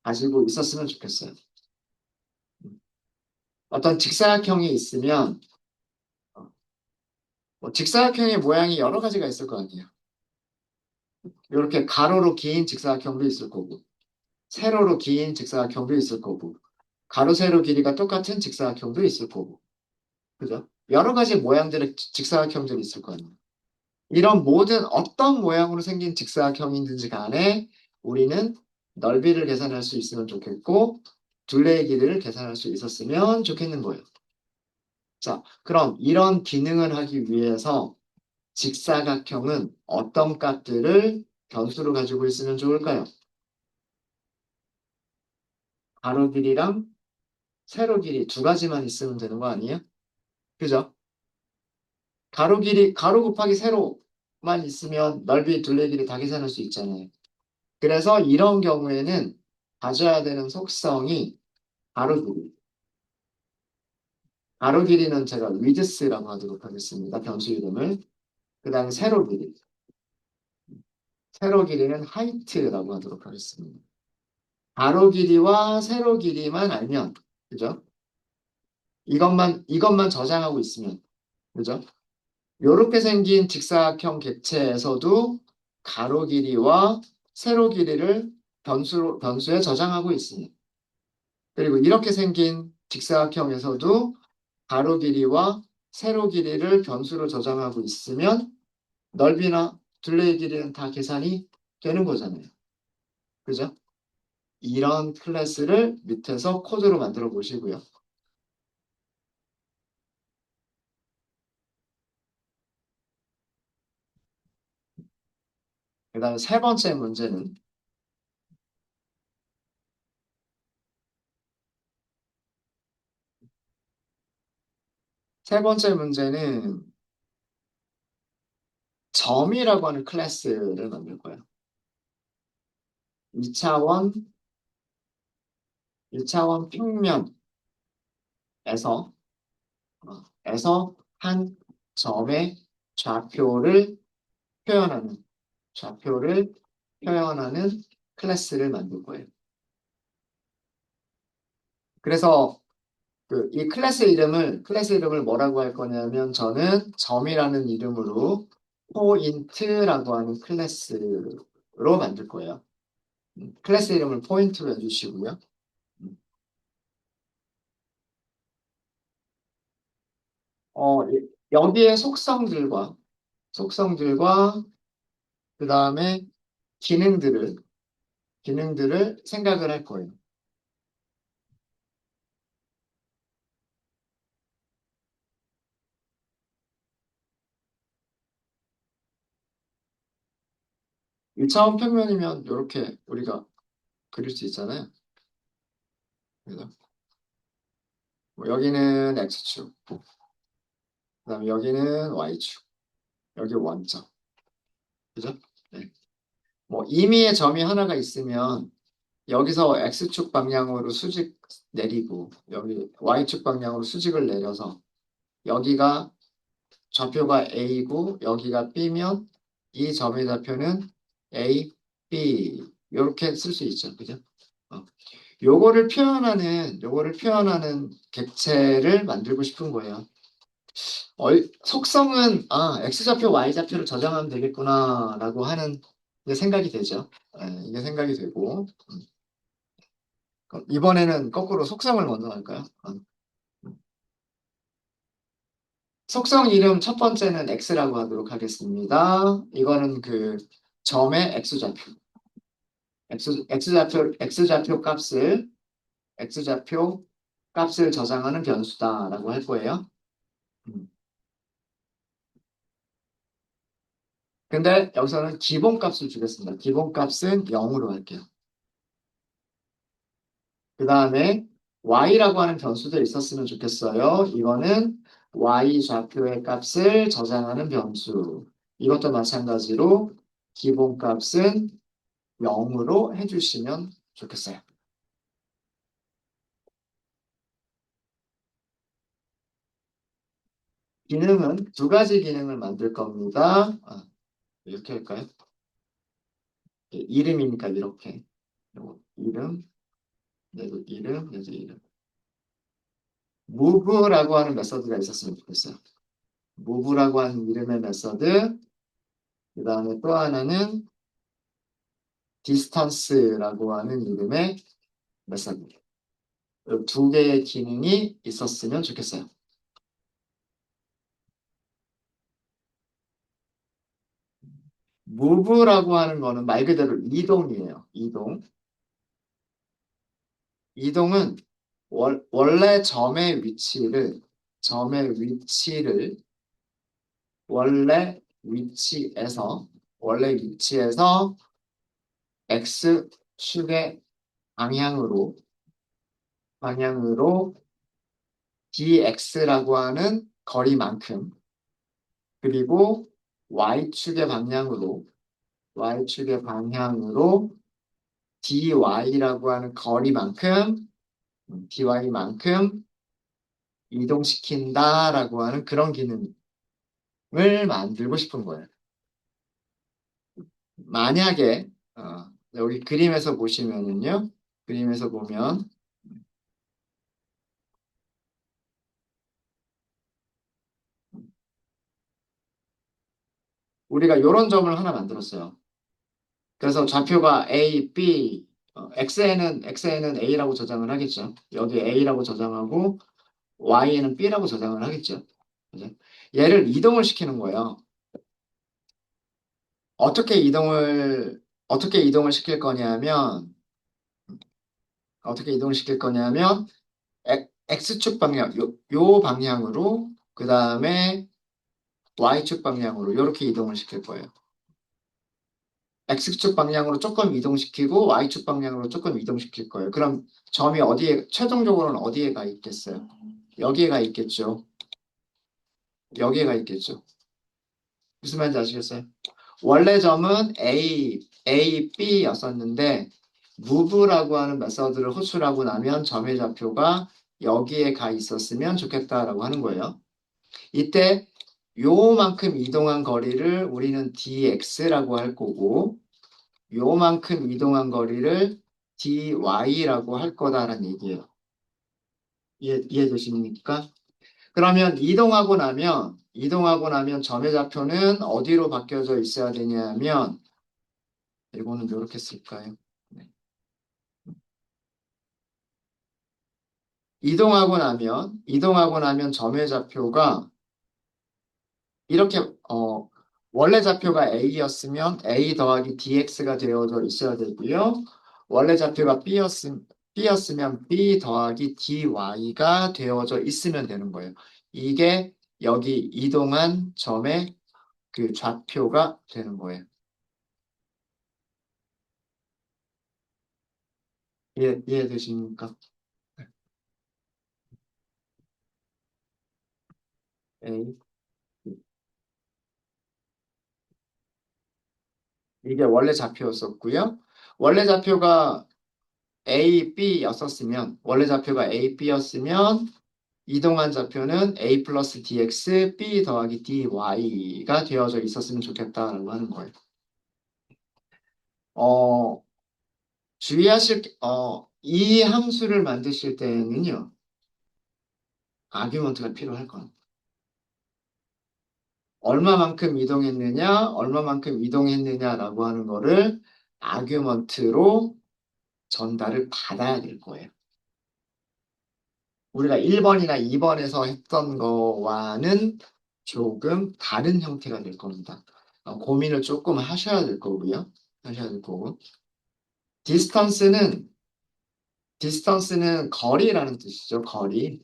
가지고 있었으면 좋겠어요. 어떤 직사각형이 있으면 뭐 직사각형의 모양이 여러 가지가 있을 거 아니에요. 이렇게 가로로 긴 직사각형도 있을 거고, 세로로 긴 직사각형도 있을 거고, 가로 세로 길이가 똑같은 직사각형도 있을 거고, 그죠? 여러 가지 모양들의 직사각형들이 있을 거 아니에요. 이런 모든 어떤 모양으로 생긴 직사각형이든지 간에 우리는 넓이를 계산할 수 있으면 좋겠고, 둘레의 길이를 계산할 수 있었으면 좋겠는 거예요. 자, 그럼 이런 기능을 하기 위해서 직사각형은 어떤 값들을 변수로 가지고 있으면 좋을까요? 가로 길이랑 세로 길이 두 가지만 있으면 되는 거 아니에요? 그죠? 가로 곱하기 세로만 있으면 넓이, 둘레 길이 다 계산할 수 있잖아요. 그래서 이런 경우에는 가져야 되는 속성이 가로 길이. 가로 길이는 제가 위드스라고 하도록 하겠습니다. 변수 이름을. 그 다음에 세로 길이. 세로 길이는 하이트라고 하도록 하겠습니다. 가로 길이와 세로 길이만 알면, 그죠? 이것만 저장하고 있으면, 그죠? 이렇게 생긴 직사각형 객체에서도 가로 길이와 세로 길이를 변수에 저장하고 있습니다. 그리고 이렇게 생긴 직사각형에서도 가로 길이와 세로 길이를 변수로 저장하고 있으면 넓이나 둘레의 길이는 다 계산이 되는 거잖아요. 그죠? 이런 클래스를 밑에서 코드로 만들어 보시고요. 그 다음에 세 번째 문제는 점이라고 하는 클래스를 만들 거예요. 2차원, 1차원 평면에서 한 점의 좌표를 표현하는 좌표를 표현하는 클래스를 만들 거예요. 그래서 이 클래스 이름을 뭐라고 할 거냐면 저는 점이라는 이름으로 포인트라고 하는 클래스로 만들 거예요. 클래스 이름을 포인트로 해주시고요. 음, 여기에 속성들과 그 다음에 기능들을 생각을 할 거예요. 1차원 평면이면 이렇게 우리가 그릴 수 있잖아요. 그래서 뭐 여기는 X축, 그다음에 여기는 Y축, 여기 원점, 그죠? 네. 뭐 임의의 점이 하나가 있으면 여기서 X축 방향으로 수직 내리고 여기 Y축 방향으로 수직을 내려서 여기가 좌표가 A고 여기가 B면 이 점의 좌표는 A, B 이렇게 쓸 수 있죠, 그죠? 어. 요거를 표현하는 객체를 만들고 싶은 거예요. 속성은, X좌표, Y좌표를 저장하면 되겠구나라고 하는 이게 생각이 되죠. 이게 생각이 되고. 그럼 이번에는 거꾸로 속성을 먼저 할까요? 속성 이름 첫 번째는 X라고 하도록 하겠습니다. 이거는 그 점의 X좌표. X좌표 값을 저장하는 변수다라고 할 거예요. 음. 근데 여기서는 기본값을 주겠습니다. 기본값은 0으로 할게요. 그 다음에 y라고 하는 변수도 있었으면 좋겠어요. 이거는 y 좌표의 값을 저장하는 변수. 이것도 마찬가지로 기본값은 0으로 해주시면 좋겠어요. 기능은 두 가지 기능을 만들 겁니다. 이렇게 할까요? 이름이니까 이렇게. 요거 이름, 얘도 이름, 얘도 이름. move라고 하는 메서드가 있었으면 좋겠어요. move라고 하는 이름의 메서드, 그 다음에 또 하나는 distance라고 하는 이름의 메서드. 두 개의 기능이 있었으면 좋겠어요. move라고 하는 거는 말 그대로 이동이에요. 이동. 이동은 원래 점의 위치를 원래 위치에서 x축의 방향으로 dx라고 하는 거리만큼 그리고 y축의 방향으로 dy라고 하는 dy만큼 이동시킨다라고 하는 그런 기능을 만들고 싶은 거예요. 만약에 여기 그림에서 보시면은요. 그림에서 보면 우리가 이런 점을 하나 만들었어요. 그래서 좌표가 A, B, X에는 A라고 저장을 하겠죠. 여기 A라고 저장하고 Y에는 B라고 저장을 하겠죠. 그죠? 얘를 이동을 시키는 거예요. 어떻게 이동을 어떻게 이동을 시킬 거냐면 어떻게 이동을 시킬 거냐면 X축 방향 요 방향으로 그 다음에 Y축 방향으로 이렇게 이동을 시킬 거예요. X축 방향으로 조금 이동시키고 Y축 방향으로 조금 이동시킬 거예요. 그럼 점이 최종적으로는 어디에 가 있겠어요? 여기에 가 있겠죠. 여기에 가 있겠죠. 무슨 말인지 아시겠어요? 원래 점은 A, B였었는데 move라고 하는 메서드를 호출하고 나면 점의 좌표가 여기에 가 있었으면 좋겠다라고 하는 거예요. 이때 요만큼 이동한 거리를 우리는 dx라고 할 거고 요만큼 이동한 거리를 dy라고 할 거다라는 얘기예요. 이해되십니까? 그러면 이동하고 나면 점의 좌표는 어디로 바뀌어져 있어야 되냐면 이거는 이렇게 쓸까요? 네. 이동하고 나면 점의 좌표가 이렇게 원래 좌표가 a였으면 a 더하기 dx가 되어져 있어야 되고요. 원래 좌표가 b였으면 b 더하기 dy가 되어져 있으면 되는 거예요. 이게 여기 이동한 점의 그 좌표가 되는 거예요. 이해되십니까? A. 이게 원래 좌표였었고요. 원래 좌표가 원래 좌표가 A, B였으면 이동한 좌표는 A 플러스 DX, B 더하기 DY가 되어져 있었으면 좋겠다라고 하는 거예요. 어, 이 함수를 만드실 때는요, 아규먼트가 필요할 겁니다. 얼마만큼 이동했느냐라고 하는 거를 아규먼트로 전달을 받아야 될 거예요. 우리가 1번이나 2번에서 했던 거와는 조금 다른 형태가 될 겁니다. 고민을 조금 하셔야 될 거고요. 하셔야 될 거고. 디스턴스는, 디스턴스는 거리라는 뜻이죠. 거리.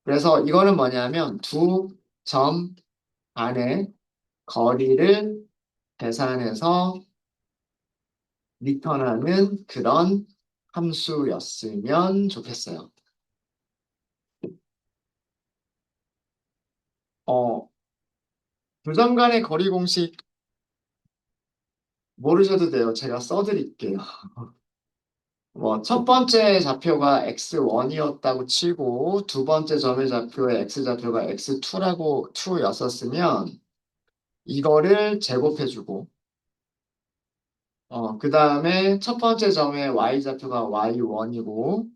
그래서 이거는 뭐냐면 두 점 간의 거리를 계산해서 리턴하는 그런 함수였으면 좋겠어요. 어, 두 점 간의 거리 공식 모르셔도 돼요. 제가 써드릴게요. 첫 번째 좌표가 x1이었다고 치고 두 번째 점의 좌표의 x좌표가 x2라고 2였었으면 이거를 제곱해주고 그 다음에 첫 번째 점의 y좌표가 y1이고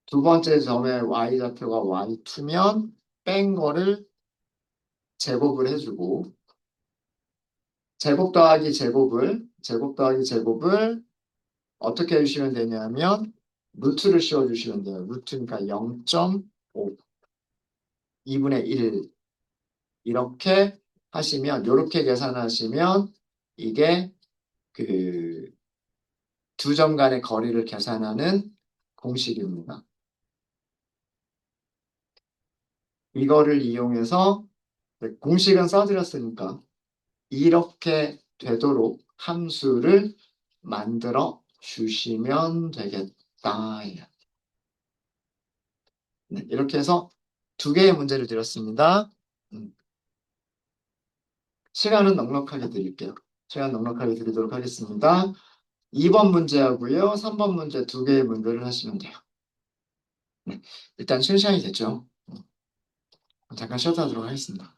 두 번째 점의 y좌표가 y2면 뺀 거를 제곱을 해주고 제곱 더하기 제곱을 어떻게 해주시면 되냐면 루트를 씌워주시면 돼요. 루트니까 0.5, 2분의 1 이렇게 하시면 이렇게 계산하시면 이게 그 두 점 간의 거리를 계산하는 공식입니다. 이거를 이용해서 공식은 써드렸으니까 이렇게 되도록 함수를 만들어 주시면 되겠다. 네, 이렇게 해서 두 개의 문제를 드렸습니다. 음, 시간은 넉넉하게 드릴게요. 시간 넉넉하게 드리도록 하겠습니다. 2번 문제하고요. 3번 문제 두 개의 문제를 하시면 돼요. 네, 일단 시간이 됐죠. 잠깐 쉬었다 하도록 하겠습니다.